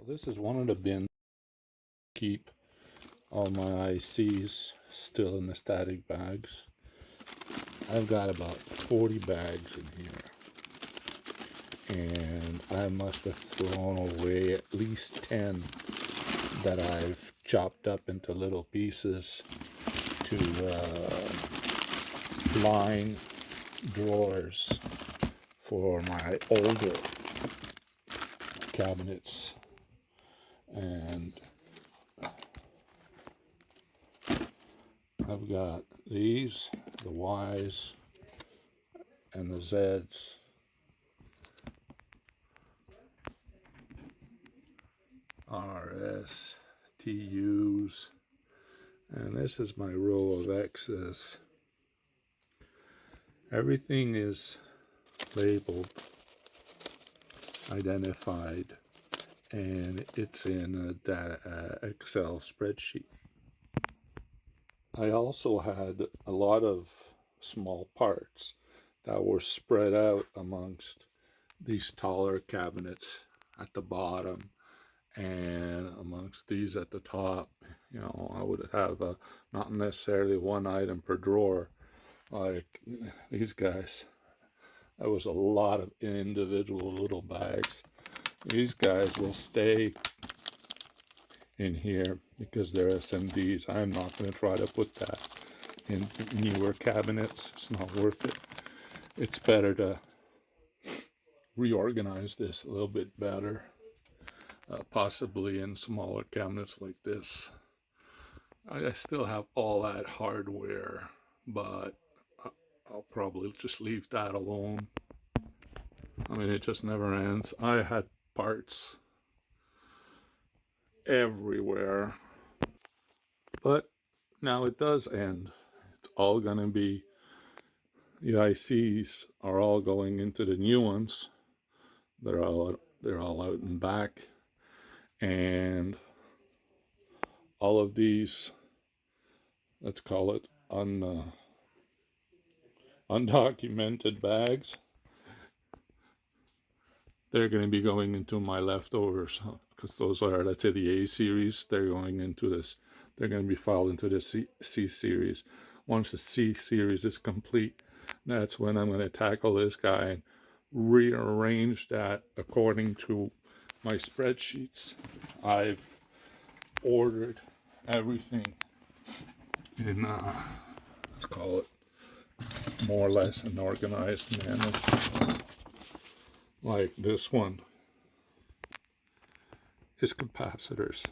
This is one of the bins. Keep all my ICs still in the static bags. I've got about 40 bags in here, and I must have thrown away at least 10 that I've chopped up into little pieces to line drawers for my older cabinets. And I've got these, the Y's and the Z's. RS, TUs, and this is my row of X's. Everything is labeled, identified, and it's in a Excel spreadsheet. I also had a lot of small parts that were spread out amongst these taller cabinets at the bottom and amongst these at the top. You know, I would have not necessarily one item per drawer like these guys. That was a lot of individual little bags. These guys will stay in here because they're SMDs. I'm not going to try to put that in newer cabinets. It's not worth it. It's better to reorganize this a little bit better, possibly in smaller cabinets like this. I still have all that hardware, but I'll probably just leave that alone. I mean, it just never ends. I had parts everywhere, but now it does end. It's all gonna be, the ICs are all going into the new ones. They're all out and back, and all of these, let's call it undocumented bags, they're going to be going into my leftovers, because those are, let's say, the A series. They're going into this, they're going to be filed into the C series. Once the C series is complete, that's when I'm going to tackle this guy and rearrange that according to my spreadsheets. I've ordered everything in let's call it more or less an organized manner. Like this one is capacitors.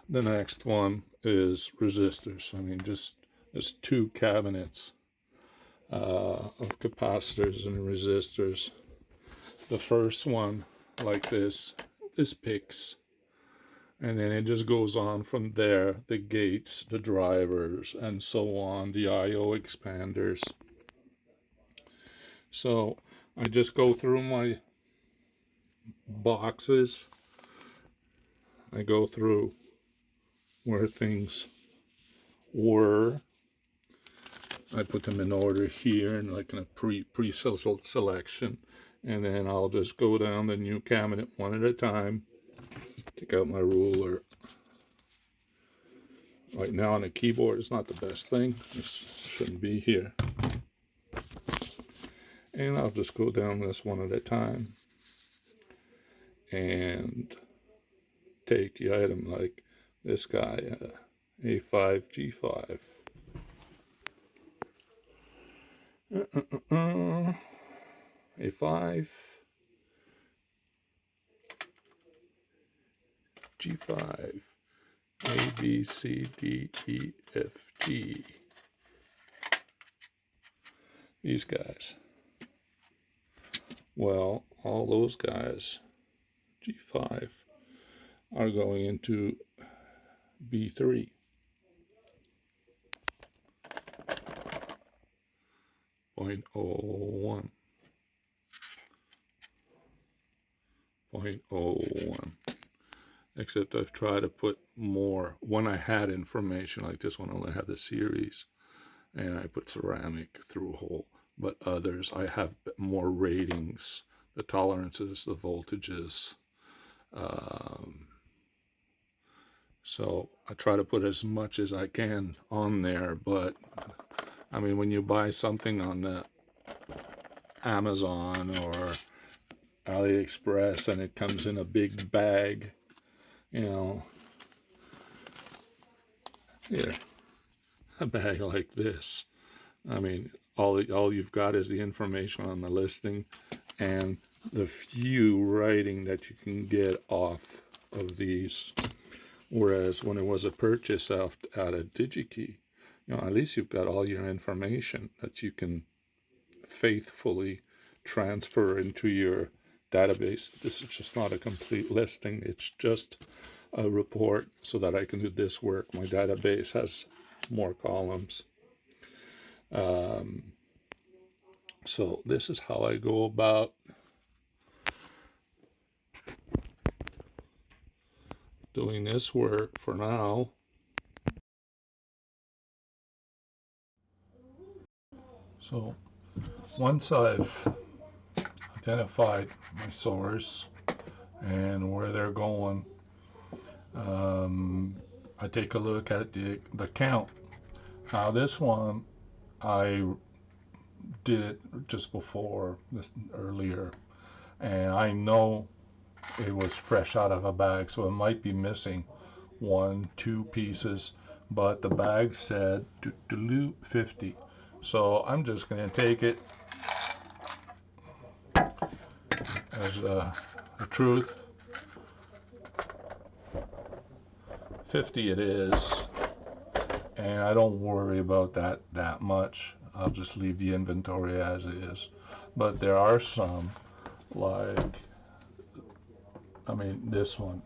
The next one is resistors. I mean, just there's two cabinets of capacitors and resistors. The first one, like this, is PICs. And then it just goes on from there, the gates, the drivers, and so on, the I/O expanders. So I just go through my boxes. I go through where things were. I put them in order here, and like in a pre-selection. And then I'll just go down the new cabinet one at a time. Take out my ruler. Right now on the keyboard, it's not the best thing. This shouldn't be here. And I'll just go down this one at a time and take the item, like this guy, A5, G5. A5, G5, A, B, C, D, E, F, G. These guys. Well, all those guys, G5, are going into B3. .01. 0.01. Except I've tried to put more. When I had information like this one, I only had the series, and I put ceramic through hole. But others, I have more ratings, the tolerances, the voltages, So I try to put as much as I can on there, but I mean, when you buy something on the Amazon or AliExpress and it comes in a big bag, you know, here, a bag like this. I mean, all you've got is the information on the listing and the few writing that you can get off of these. Whereas when it was a purchase out of DigiKey, you know, at least you've got all your information that you can faithfully transfer into your database. This is just not a complete listing. It's just a report so that I can do this work. My database has more columns. So this is how I go about doing this work for now. So once I've identified my source and where they're going, I take a look at the count. Now this one I did it just before this earlier, and I know it was fresh out of a bag, so it might be missing 1-2 pieces, but the bag said 50. So I'm just going to take it as the truth. 50 it is, and I don't worry about that much. I'll just leave the inventory as it is. But there are some, like, I mean, this one,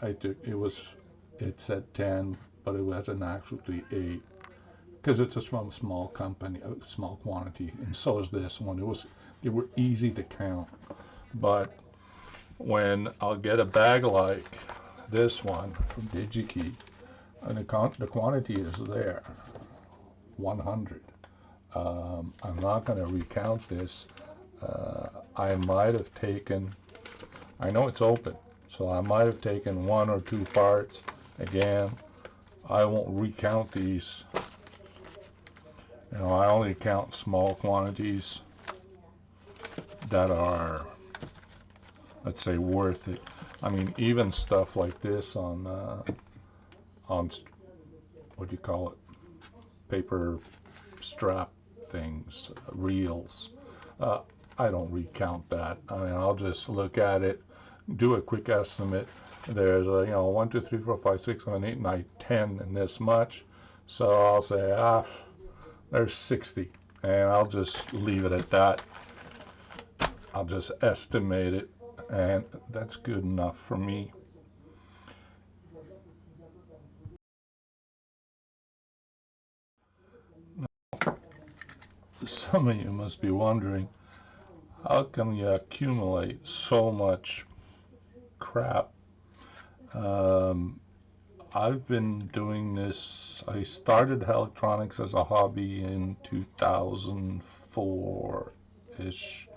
I took, it said 10, but it wasn't actually 8, because it's from a small company, a small quantity, and so is this one. They were easy to count. But when I'll get a bag like this one from DigiKey, and the quantity is there, 100. I'm not going to recount this. I might have taken, I know it's open, so I might have taken 1 or 2 parts. Again, I won't recount these. You know, I only count small quantities that are, let's say, worth it. I mean, even stuff like this on what do you call it, paper strap things, reels. I don't recount that. I mean, I'll just look at it, do a quick estimate. There's a, you know, 1, 2, 3, 4, 5, 6, 7, 8, 9, 10 and this much. So I'll say, there's 60, and I'll just leave it at that. I'll just estimate it, and that's good enough for me. Some of you must be wondering, how come you accumulate so much crap? I've been doing this. I started electronics as a hobby in 2004-ish,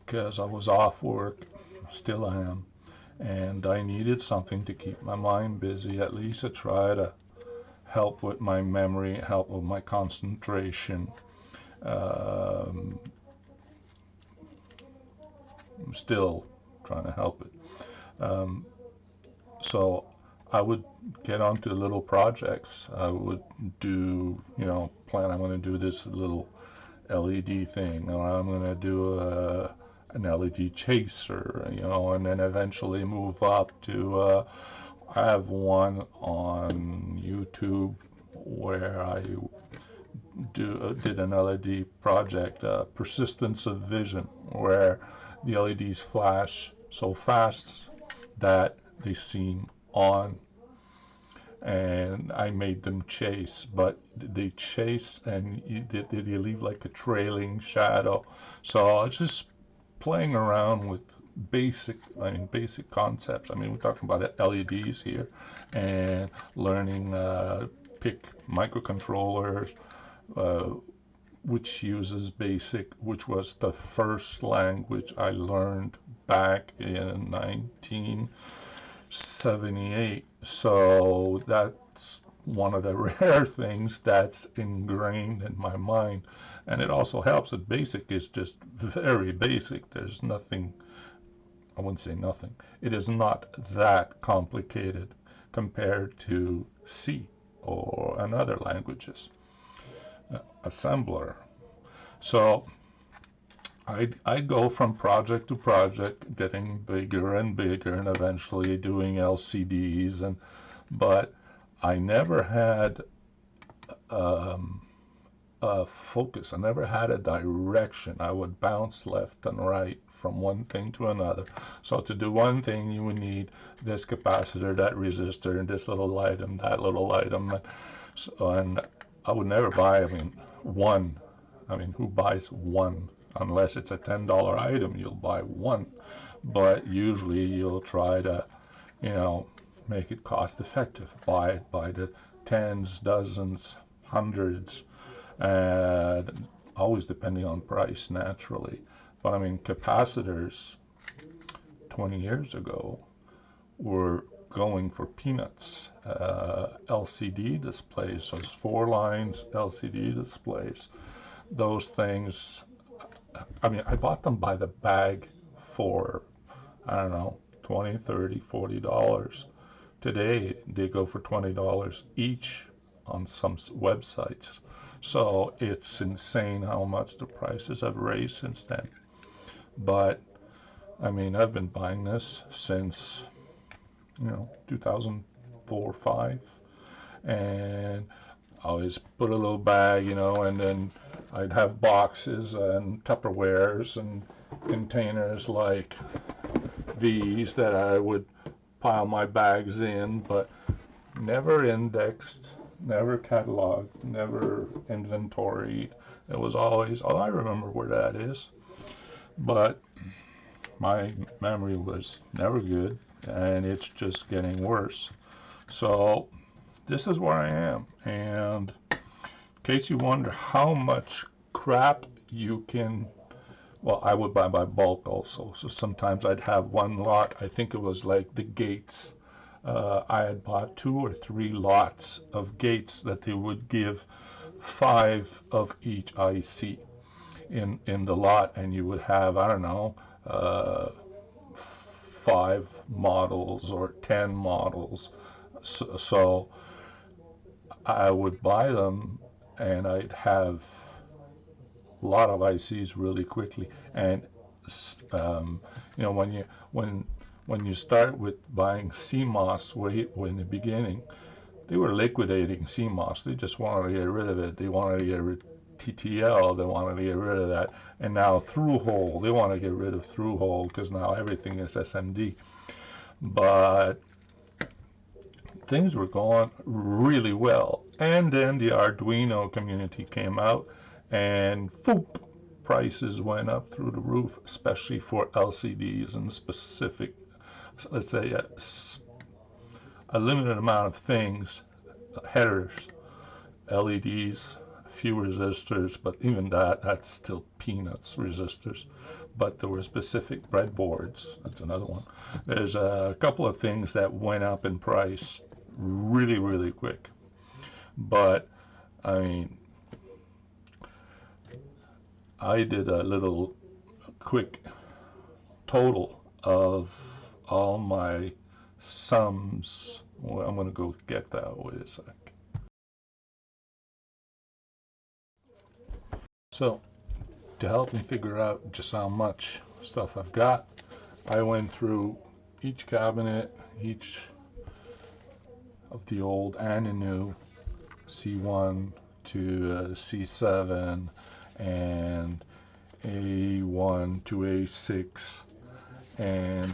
because I was off work, still am, and I needed something to keep my mind busy, at least to try to help with my memory, help with my concentration. I'm still trying to help it. So I would get onto little projects. I would do, you know, plan, I'm going to do this little LED thing, or I'm going to do an LED chaser, you know, and then eventually move up to, I have one on YouTube where I did an LED project, persistence of vision, where the LEDs flash so fast that they seem on, and I made them chase, but they chase and they leave like a trailing shadow. So I was just playing around with basic concepts. I mean, we're talking about LEDs here, and learning pick microcontrollers, which uses BASIC, which was the first language I learned back in 19 78. So that's one of the rare things that's ingrained in my mind. And it also helps that basic is just very basic. There's nothing, I wouldn't say nothing. It is not that complicated compared to C or and other languages. Assembler. So I go from project to project, getting bigger and bigger, and eventually doing LCDs. But I never had a focus. I never had a direction. I would bounce left and right from one thing to another. So to do one thing, you would need this capacitor, that resistor, and this little item, that little item. And I would never buy, one. Who buys one? Unless it's a $10 item, you'll buy one. But usually you'll try to, make it cost effective. Buy it by the tens, dozens, hundreds, and always depending on price, naturally. But capacitors 20 years ago were going for peanuts. LCD displays, those 4 lines LCD displays, those things, I bought them by the bag for, I don't know, $20, $30, $40. Today they go for $20 each on some websites. So it's insane how much the prices have raised since then. But I've been buying this since 2004, 5, and I always put a little bag, and then I'd have boxes and Tupperwares and containers like these that I would pile my bags in, but never indexed, never cataloged, never inventoried. It was always, oh, I remember where that is. But my memory was never good, and it's just getting worse. So this is where I am. And in case you wonder how much crap you can, well, I would buy by bulk also. So sometimes I'd have one lot. I think it was like the gates. I had bought 2 or 3 lots of gates that they would give 5 of each IC in the lot, and you would have, I don't know, 5 models or 10 models. So I would buy them, and I'd have a lot of ICs really quickly. And when you start with buying CMOS way in the beginning, they were liquidating CMOS. They just wanted to get rid of it. They wanted to get rid of TTL. They wanted to get rid of that. And now through-hole, they want to get rid of through-hole because now everything is SMD. But things were going really well. And then the Arduino community came out, and whoop, prices went up through the roof, especially for LCDs and specific, let's say, a limited amount of things, headers, LEDs, few resistors, but even that's still peanuts, resistors. But there were specific breadboards. That's another one. There's a couple of things that went up in price really, really quick. But I did a little quick total of all my sums. Well, I'm going to go get that. Wait a sec. So, to help me figure out just how much stuff I've got, I went through each cabinet, each of the old and the new, C1 to C7, and A1 to A6, and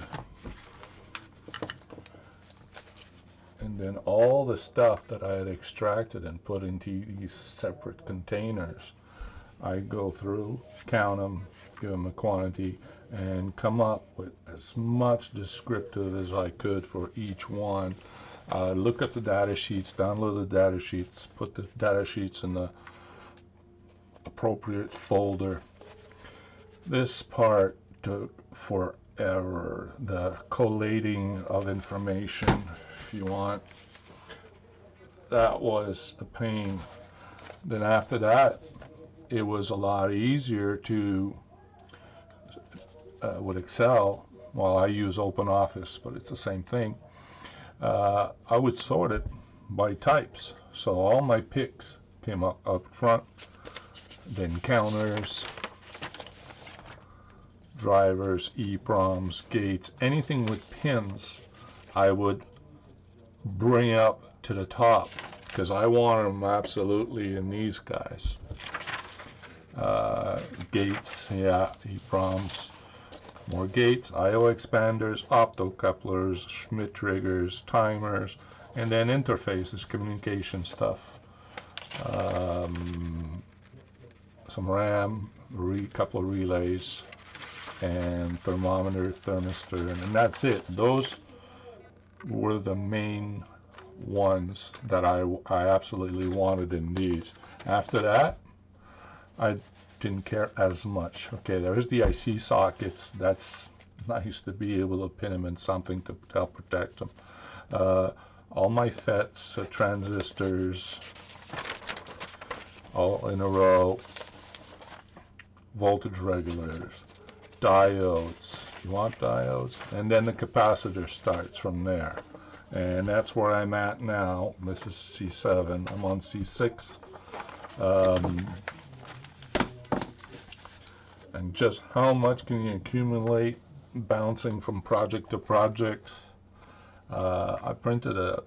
then all the stuff that I had extracted and put into these separate containers. I go through, count them, give them a quantity, and come up with as much descriptive as I could for each one. Look at the data sheets, download the data sheets, put the data sheets in the appropriate folder. This part took error, the collating of information, if you want. That was a pain. Then after that, it was a lot easier to, with Excel, well, I use OpenOffice, but it's the same thing. I would sort it by types. So all my picks came up front, then counters, drivers, EEPROMs, gates, anything with pins, I would bring up to the top because I want them absolutely in these guys. Gates, yeah, EEPROMs, more gates, I/O expanders, optocouplers, Schmidt triggers, timers, and then interfaces, communication stuff. Some RAM, couple of relays, and thermometer, thermistor, and that's it. Those were the main ones that I absolutely wanted in these. After that, I didn't care as much. Okay, there's the IC sockets. That's nice to be able to pin them in something to help protect them. All my FETs, transistors, all in a row. Voltage regulators, diodes. You want diodes? And then the capacitor starts from there. And that's where I'm at now. This is C7. I'm on C6. And just how much can you accumulate bouncing from project to project? I printed an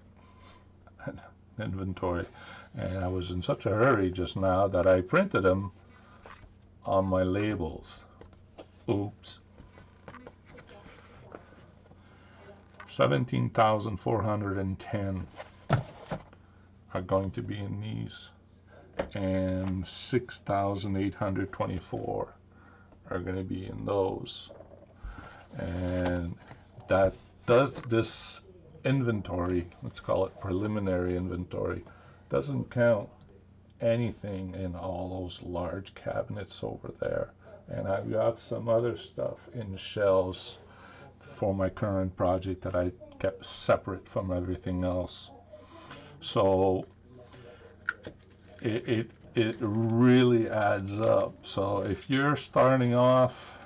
inventory, and I was in such a hurry just now that I printed them on my labels. Oops. 17,410 are going to be in these, and 6,824 are going to be in those. And that does this inventory, let's call it preliminary inventory, doesn't count anything in all those large cabinets over there. And I've got some other stuff in shelves for my current project that I kept separate from everything else. So it really adds up. So if you're starting off,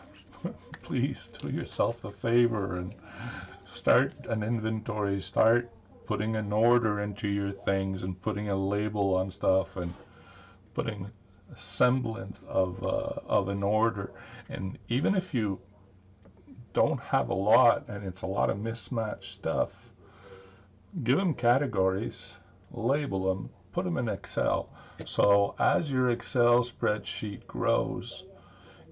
please do yourself a favor and start an inventory, start putting an order into your things and putting a label on stuff and putting a semblance of an order. And even if you don't have a lot and it's a lot of mismatched stuff, give them categories, label them, put them in Excel. So as your Excel spreadsheet grows,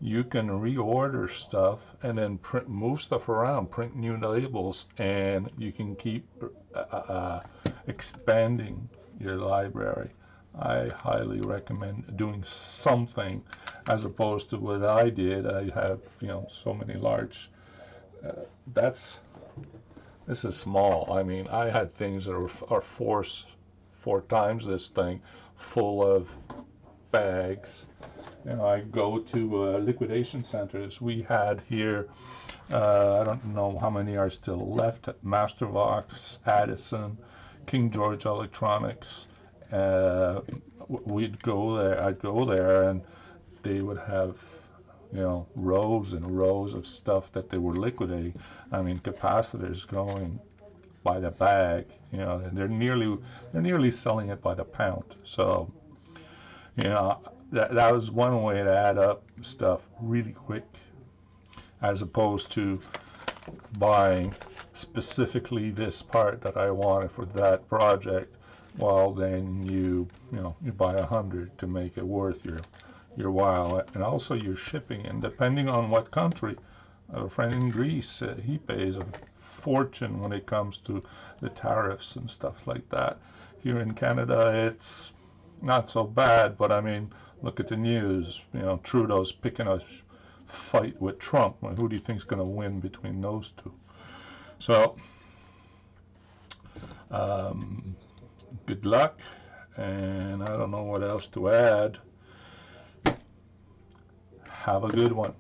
you can reorder stuff and then move stuff around, print new labels, and you can keep expanding your library. I highly recommend doing something as opposed to what I did. I have, so many large. This is small. I mean, I had things that are four times this thing, full of bags. I go to liquidation centers. We had here, I don't know how many are still left, at Mastervox, Addison, King George Electronics. I'd go there and they would have, rows and rows of stuff that they were liquidating. I mean, capacitors going by the bag, and they're nearly selling it by the pound. So, that was one way to add up stuff really quick, as opposed to buying specifically this part that I wanted for that project. Well, then you buy 100 to make it worth your while, and also your shipping. And depending on what country, a friend in Greece, he pays a fortune when it comes to the tariffs and stuff like that. Here in Canada, it's not so bad, but I mean, look at the news. Trudeau's picking a fight with Trump. Well, who do you think's going to win between those two? So, good luck, and I don't know what else to add. Have a good one.